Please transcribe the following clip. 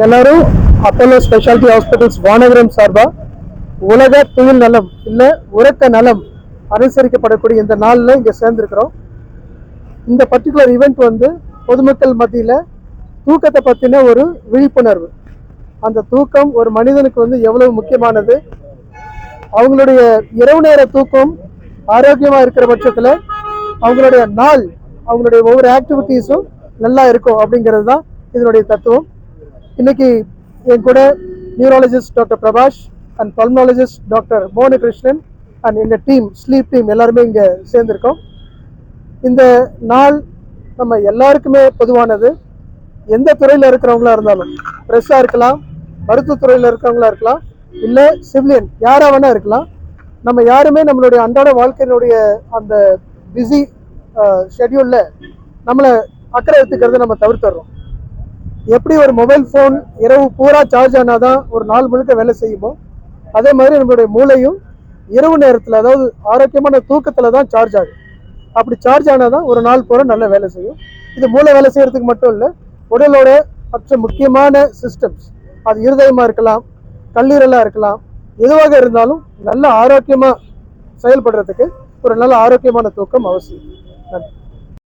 எல்லாரும் Apollo speciality hospitals Vanagaram சார்பா உலக துயில் நலம் இல்லை உறக்க நலம் அனுசரிக்கப்படக்கூடிய இந்த நாளில் இங்கே சேர்ந்துருக்கிறோம். இந்த பர்டிகுலர் ஈவெண்ட் வந்து பொதுமக்கள் மத்தியில் தூக்கத்தை பற்றின ஒரு விழிப்புணர்வு. அந்த தூக்கம் ஒரு மனிதனுக்கு வந்து எவ்வளவு முக்கியமானது, அவங்களுடைய இரவு நேர தூக்கம் ஆரோக்கியமாக இருக்கிற பட்சத்தில் அவங்களுடைய நாள், அவங்களுடைய ஒவ்வொரு ஆக்டிவிட்டீஸும் நல்லா இருக்கும் அப்படிங்கிறது தான் இதனுடைய தத்துவம். இன்னைக்கு என் கூட neurologist doctor Prabhash and pulmonologist doctor மோகன கிருஷ்ணன் அண்ட் எங்கள் டீம் ஸ்லீப் டீம் எல்லாருமே இங்கே சேர்ந்துருக்கோம். இந்த நாள் நம்ம எல்லாருக்குமே பொதுவானது. எந்த துறையில் இருக்கிறவங்களா இருந்தாலும், ப்ரெஸ்ஸாக இருக்கலாம், மருத்துவத்துறையில் இருக்கிறவங்களா இருக்கலாம், இல்லை சிவிலியன் யாராக வேணா இருக்கலாம், நம்ம யாருமே நம்மளுடைய அன்றாட வாழ்க்கையினுடைய அந்த பிஸி ஷெட்யூலில் நம்மளை அக்கறை எடுத்துக்கிறத நம்ம தவிர்த்துறோம். எப்படி ஒரு மொபைல் ஃபோன் இரவு பூரா சார்ஜ் ஆனால் தான் ஒரு நாள் முழுக்க வேலை செய்யுமோ, அதே மாதிரி நம்மளுடைய மூளையும் இரவு நேரத்தில், அதாவது ஆரோக்கியமான தூக்கத்தில் தான் சார்ஜ் ஆகும். அப்படி சார்ஜ் ஆனால் தான் ஒரு நாள் பூரா நல்ல வேலை செய்யும். இது மூளை வேலை செய்கிறதுக்கு மட்டும் இல்லை, உடலோட மற்ற முக்கியமான சிஸ்டம்ஸ், அது இருதயமாக இருக்கலாம், கல்லீரலாக இருக்கலாம், எதுவாக இருந்தாலும் நல்ல ஆரோக்கியமாக செயல்படுறதுக்கு ஒரு நல்ல ஆரோக்கியமான தூக்கம் அவசியம். நன்றி.